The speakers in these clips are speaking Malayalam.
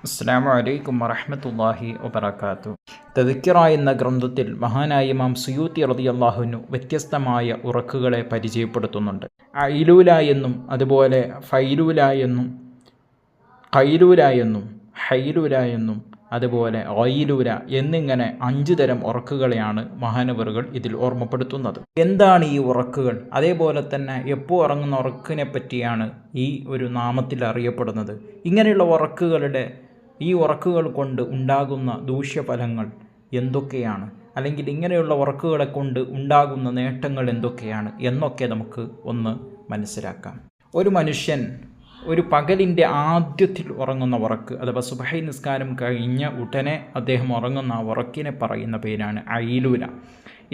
അസ്സലാമു അലൈക്കും വറഹ്മത്തുള്ളാഹി വബറകാതുഹു. തദ്കിറ എന്ന ഗ്രന്ഥത്തിൽ മഹാനായ ഇമാം സുയൂത്തി റളിയല്ലാഹു അൻഹു വ്യത്യസ്തമായ ഉറക്കുകളെ പരിചയപ്പെടുത്തുന്നുണ്ട്. ഐലൂല എന്നും അതുപോലെ ഫൈലൂല എന്നും ഖൈലൂല എന്നും ഹൈലൂല എന്നും അതുപോലെ ഗൈലൂല എന്നിങ്ങനെ 5 തരം ഉറക്കുകളെയാണ് മഹാനവറുകൾ ഇതിൽ ഓർമ്മപ്പെടുത്തുന്നത്. എന്താണ് ഈ ഉറക്കുകൾ? അതേപോലെ തന്നെ എപ്പോൾ ഉറങ്ങുന്ന ഉറക്കിനെ പറ്റിയാണ് ഈ ഒരു നാമത്തിൽ അറിയപ്പെടുന്നത്. ഇങ്ങനെയുള്ള ഈ ഉറക്കുകൾ കൊണ്ട് ഉണ്ടാകുന്ന ദൂഷ്യഫലങ്ങൾ എന്തൊക്കെയാണ്, അല്ലെങ്കിൽ ഇങ്ങനെയുള്ള ഉറക്കുകളെ കൊണ്ട് ഉണ്ടാകുന്ന നേട്ടങ്ങൾ എന്തൊക്കെയാണ് എന്നൊക്കെ നമുക്ക് ഒന്ന് മനസ്സിലാക്കാം. ഒരു മനുഷ്യൻ ഒരു പകലിൻ്റെ ആദ്യത്തിൽ ഉറങ്ങുന്ന ഉറക്ക് അഥവാ സുബഹി നിസ്കാരം കഴിഞ്ഞ ഉടനെ അദ്ദേഹം ഉറങ്ങുന്ന ആ ഉറക്കിനെ പറയുന്ന പേരാണ് ഐലൂല.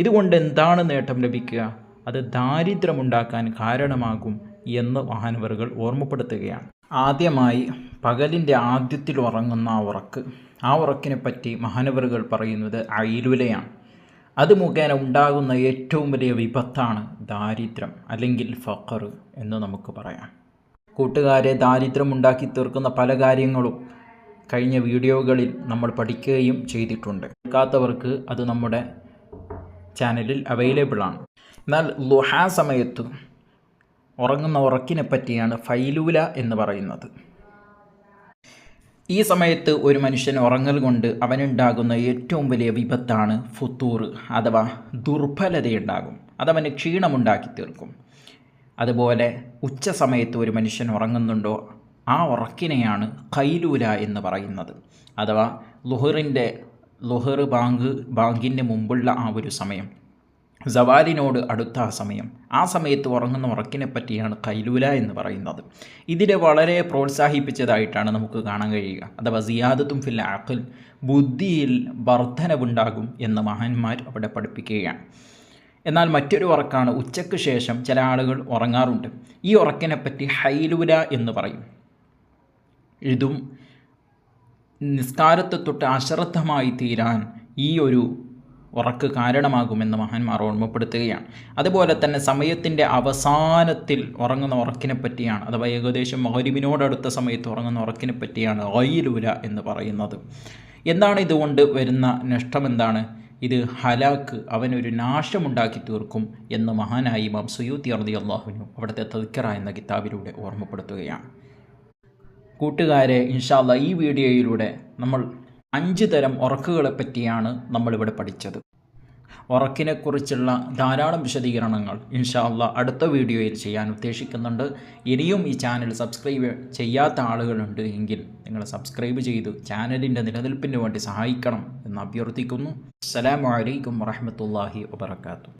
ഇതുകൊണ്ട് എന്താണ് നേട്ടം ലഭിക്കുക? അത് ദാരിദ്ര്യമുണ്ടാക്കാൻ കാരണമാകും എന്ന് മഹാനവറുകൾ ഓർമ്മപ്പെടുത്തുകയാണ്. ആദ്യമായി പകലിൻ്റെ ആദ്യത്തിൽ ഉറങ്ങുന്ന ആ ഉറക്കിനെ പറ്റി മഹാനവറുകൾ പറയുന്നത് ഐലൂലയാണ്. അത് മുഖേന ഉണ്ടാകുന്ന ഏറ്റവും വലിയ വിപത്താണ് ദാരിദ്ര്യം അല്ലെങ്കിൽ ഫഖർ എന്ന് നമുക്ക് പറയാം. കൂട്ടുകാരെ, ദാരിദ്ര്യം ഉണ്ടാക്കി തീർക്കുന്ന പല കാര്യങ്ങളും കഴിഞ്ഞ വീഡിയോകളിൽ നമ്മൾ പഠിക്കുകയും ചെയ്തിട്ടുണ്ട്. കേൾക്കാത്തവർക്ക് അത് നമ്മുടെ ചാനലിൽ അവൈലബിൾ ആണ്. എന്നാൽ ളുഹാ സമയത്ത് ഉറങ്ങുന്ന ഉറക്കിനെ പറ്റിയാണ് ഫൈലൂല എന്ന് പറയുന്നത്. ഈ സമയത്ത് ഒരു മനുഷ്യൻ ഉറങ്ങൽ കൊണ്ട് അവനുണ്ടാകുന്ന ഏറ്റവും വലിയ വിപത്താണ് ഫുത്തൂർ അഥവാ ദുർബലതയുണ്ടാകും. അതവന് ക്ഷീണമുണ്ടാക്കി തീർക്കും. അതുപോലെ ഉച്ച സമയത്ത് ഒരു മനുഷ്യൻ ഉറങ്ങുന്നുണ്ടോ ആ ഉറക്കിനെയാണ് ഖൈലൂല എന്ന് പറയുന്നത്. അഥവാ ളുഹർ ബാങ്കിൻ്റെ മുമ്പുള്ള ആ ഒരു സമയം, സവാലിനോട് അടുത്ത ആ സമയത്ത് ഉറങ്ങുന്ന ഉറക്കിനെ പറ്റിയാണ് ഖൈലൂല എന്ന് പറയുന്നത്. ഇതിനെ വളരെ പ്രോത്സാഹിപ്പിച്ചതായിട്ടാണ് നമുക്ക് കാണാൻ കഴിയുക. അഥവാ സിയാദത്തും ഫിൽ അഖ്ൽ, ബുദ്ധിയിൽ വർധനവുണ്ടാകും എന്ന് മഹാന്മാർ അവിടെ പഠിപ്പിക്കുകയാണ്. എന്നാൽ മറ്റൊരു ഉറക്കാണ് ഉച്ചയ്ക്ക് ശേഷം ചില ആളുകൾ ഉറങ്ങാറുണ്ട്. ഈ ഉറക്കിനെപ്പറ്റി ഹൈലൂല എന്ന് പറയും. ഇതും നിസ്കാരത്തെ തൊട്ട് അശ്രദ്ധമായി തീരാൻ ഈ ഒരു ഉറക്ക് കാരണമാകുമെന്ന് മഹാന്മാർ ഓർമ്മപ്പെടുത്തുകയാണ്. അതുപോലെ തന്നെ സമയത്തിൻ്റെ അവസാനത്തിൽ ഉറങ്ങുന്ന ഉറക്കിനെ പറ്റിയാണ്, അഥവാ ഏകദേശം മഗ്‌രിബിനോടടുത്ത സമയത്ത് ഉറങ്ങുന്ന ഉറക്കിനെ പറ്റിയാണ് ഗൈലൂല എന്ന് പറയുന്നത്. എന്താണ് ഇതുകൊണ്ട് വരുന്ന നഷ്ടം? എന്താണ് ഇത്? ഹലാക്ക്, അവനൊരു നാശമുണ്ടാക്കി തീർക്കും എന്ന് മഹാനായ ഇമാം സുയൂത്തി റളിയല്ലാഹു അൻഹു അവിടുത്തെ തദ്കിറ എന്ന കിതാബിലൂടെ ഓർമ്മപ്പെടുത്തുകയാണ്. കൂട്ടുകാരെ, ഇൻഷാ അല്ലാഹ് ഈ വീഡിയോയിലൂടെ നമ്മൾ 5 തരം ഉറക്കുകളെ പറ്റിയാണ് നമ്മളിവിടെ പഠിച്ചത്. ഉറക്കിനെക്കുറിച്ചുള്ള ധാരാളം വിശദീകരണങ്ങൾ ഇൻഷാ അല്ലാഹ് അടുത്ത വീഡിയോയിൽ ചെയ്യാൻ ഉദ്ദേശിക്കുന്നുണ്ട്. ഇനിയും ഈ ചാനൽ സബ്സ്ക്രൈബ് ചെയ്യാത്ത ആളുകളുണ്ട് എങ്കിൽ നിങ്ങൾ സബ്സ്ക്രൈബ് ചെയ്ത് ചാനലിൻ്റെ നിലനിൽപ്പിന് വേണ്ടി സഹായിക്കണം എന്ന് അഭ്യർത്ഥിക്കുന്നു. അസ്സലാമു അലൈക്കും വറഹ്മത്തുള്ളാഹി വബറകാതുഹു.